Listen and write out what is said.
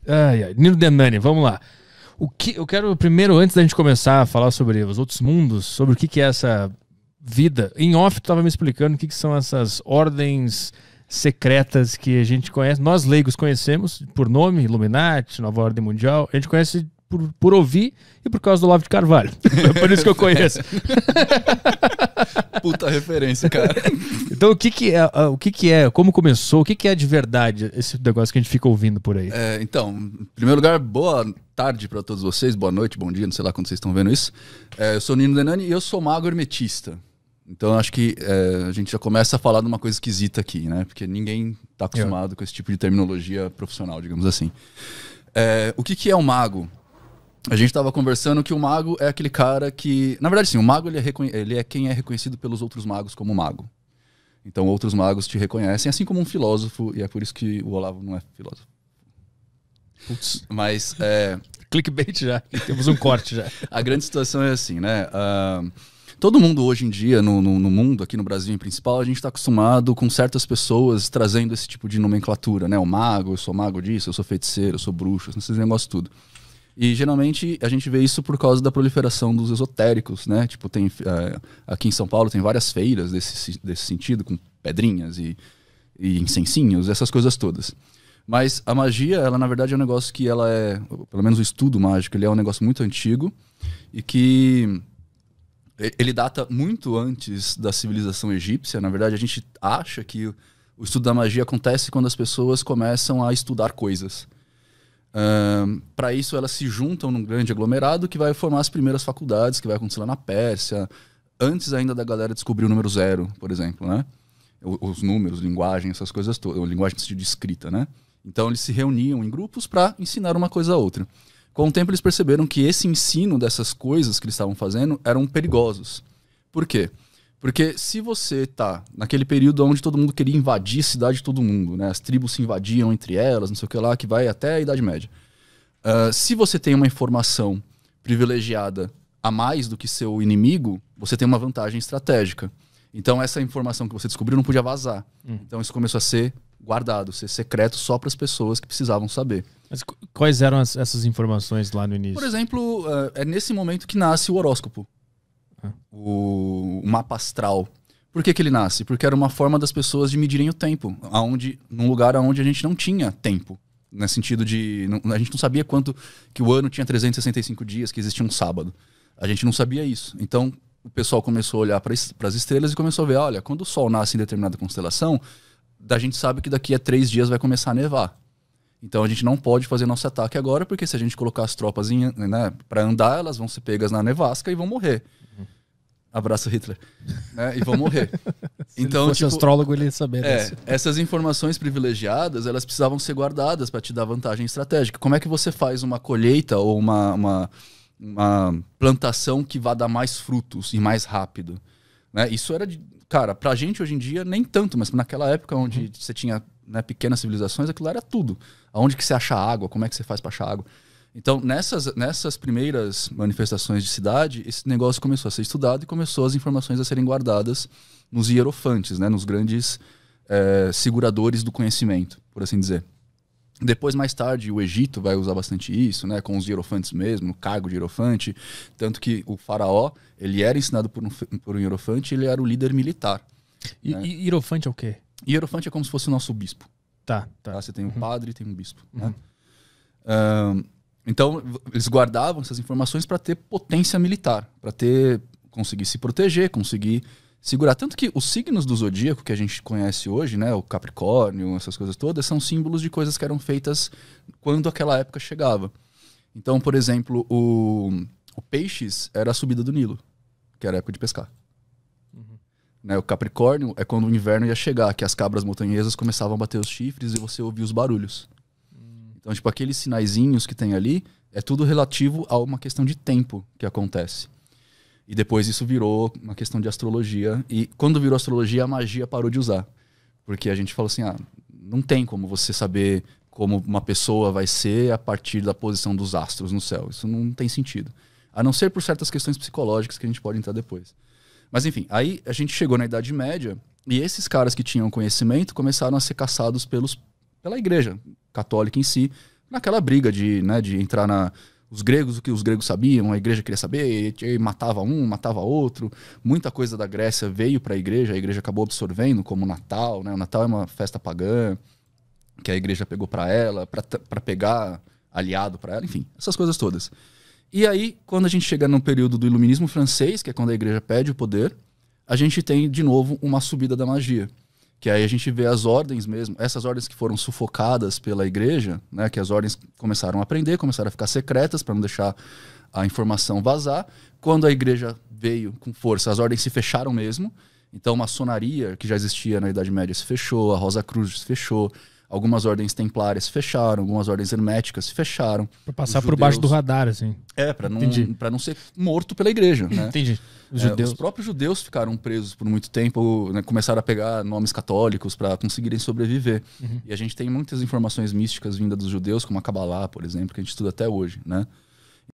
Ai, ai. Nino Denani, vamos lá. O que eu quero primeiro, antes da gente começar a falar sobre os outros mundos, sobre o que é essa vida. Em off, tu estava me explicando o que são essas ordens secretas que a gente conhece. Nós leigos conhecemos por nome, Illuminati, Nova Ordem Mundial. A gente conhece por ouvir e por causa do Olavo de Carvalho. É por isso que eu conheço. Puta referência, cara. Então, o que é, como começou, o que é de verdade esse negócio que a gente fica ouvindo por aí? Então, em primeiro lugar, boa tarde para todos vocês, boa noite, bom dia, não sei lá quando vocês estão vendo isso. Eu sou o Nino Denani e eu sou mago hermetista. Então, acho que a gente já começa a falar de uma coisa esquisita aqui, né? Porque ninguém está acostumado com esse tipo de terminologia profissional, digamos assim. O que é um mago? A gente estava conversando que o mago é aquele cara que... Na verdade, sim, o mago ele é quem é reconhecido pelos outros magos como mago. Então, outros magos te reconhecem, assim como um filósofo, e é por isso que o Olavo não é filósofo. Putz. Mas... Clickbait já, temos um corte já. A grande situação é assim, né? Todo mundo hoje em dia, no mundo, aqui no Brasil em principal, a gente está acostumado com certas pessoas trazendo esse tipo de nomenclatura, né? O mago, eu sou mago disso, eu sou feiticeiro, eu sou bruxo, esses negócios tudo. E geralmente a gente vê isso por causa da proliferação dos esotéricos, né? Tipo, tem aqui em São Paulo tem várias feiras desse sentido, com pedrinhas e incensinhos, essas coisas todas. Mas a magia, ela na verdade é um negócio que ela é, pelo menos o estudo mágico, ele é um negócio muito antigo e que ele data muito antes da civilização egípcia. Na verdade, a gente acha que o estudo da magia acontece quando as pessoas começam a estudar coisas. Para isso, elas se juntam num grande aglomerado que vai formar as primeiras faculdades, que vai acontecer lá na Pérsia, antes ainda da galera descobrir o número zero, por exemplo, né? Os números, linguagem, essas coisas todas, linguagem de escrita, né? Então, eles se reuniam em grupos para ensinar uma coisa a outra. Com o tempo, eles perceberam que esse ensino dessas coisas que eles estavam fazendo eram perigosos. Por quê? Porque se você tá naquele período onde todo mundo queria invadir a cidade de todo mundo, né? As tribos se invadiam entre elas, não sei o que lá, que vai até a Idade Média. Se você tem uma informação privilegiada a mais do que seu inimigo, você tem uma vantagem estratégica. Então essa informação que você descobriu não podia vazar. Então isso começou a ser guardado, ser secreto só para as pessoas que precisavam saber. Mas quais eram essas informações lá no início? Por exemplo, é nesse momento que nasce o horóscopo. O mapa astral. Por que ele nasce? Porque era uma forma das pessoas de medirem o tempo, num lugar onde a gente não tinha tempo. No sentido de... a gente não sabia quanto que o ano tinha 365 dias, que existia um sábado. A gente não sabia isso. Então, o pessoal começou a olhar para as estrelas e começou a ver, olha, quando o Sol nasce em determinada constelação, a gente sabe que daqui a 3 dias vai começar a nevar. Então a gente não pode fazer nosso ataque agora, porque se a gente colocar as tropas para andar, elas vão ser pegas na nevasca e vão morrer. Abraço, Hitler. Né? E vão morrer. Então, se fosse astrólogo, ele ia saber disso. Essas informações privilegiadas, elas precisavam ser guardadas para te dar vantagem estratégica. Como é que você faz uma colheita ou uma plantação que vá dar mais frutos e mais rápido? Né? Isso era, cara, pra gente hoje em dia nem tanto, mas naquela época onde você tinha pequenas civilizações, aquilo era tudo. Aonde que você acha água, como é que você faz para achar água? Então, nessas primeiras manifestações de cidade, esse negócio começou a ser estudado e começou as informações a serem guardadas nos hierofantes, né, nos grandes seguradores do conhecimento, por assim dizer. Depois, mais tarde, o Egito vai usar bastante isso, né, com os hierofantes mesmo, no cargo de hierofante, tanto que o faraó, ele era ensinado por um hierofante, ele era o líder militar. E hierofante é o quê? Hierofante é como se fosse o nosso bispo. Tá. Você tem um padre e tem um bispo. Né? Então, eles guardavam essas informações para ter potência militar, para conseguir se proteger, conseguir segurar. Tanto que os signos do zodíaco que a gente conhece hoje, né, o Capricórnio, essas coisas todas, são símbolos de coisas que eram feitas quando aquela época chegava. Então, por exemplo, o Peixes era a subida do Nilo, que era a época de pescar. Né, o Capricórnio é quando o inverno ia chegar, que as cabras montanhesas começavam a bater os chifres e você ouvia os barulhos. Então, tipo, aqueles sinaizinhos que tem ali é tudo relativo a uma questão de tempo que acontece. E depois isso virou uma questão de astrologia. E quando virou astrologia, a magia parou de usar. Porque a gente falou assim, não tem como você saber como uma pessoa vai ser a partir da posição dos astros no céu. Isso não tem sentido. A não ser por certas questões psicológicas que a gente pode entrar depois. Mas enfim, aí a gente chegou na Idade Média e esses caras que tinham conhecimento começaram a ser caçados pela igreja católica em si, naquela briga de entrar os gregos, o que os gregos sabiam, a igreja queria saber, e matava um, matava outro. Muita coisa da Grécia veio para a igreja acabou absorvendo, como o Natal, né? O Natal é uma festa pagã que a igreja pegou para ela, para pegar aliado para ela, enfim, essas coisas todas. E aí, quando a gente chega no período do Iluminismo francês, que é quando a igreja pede o poder, a gente tem, de novo, uma subida da magia. Que aí a gente vê as ordens mesmo, essas ordens que foram sufocadas pela igreja, né, que as ordens começaram a aprender, começaram a ficar secretas para não deixar a informação vazar. Quando a igreja veio com força, as ordens se fecharam mesmo. Então, a maçonaria, que já existia na Idade Média, se fechou, a Rosa Cruz se fechou, algumas ordens templárias se fecharam, algumas ordens herméticas se fecharam. Para passar por baixo do radar, assim. Para não ser morto pela igreja, né? Entendi. Os próprios judeus ficaram presos por muito tempo, né, começaram a pegar nomes católicos para conseguirem sobreviver. E a gente tem muitas informações místicas vindas dos judeus, como a Kabbalah, por exemplo, que a gente estuda até hoje, né?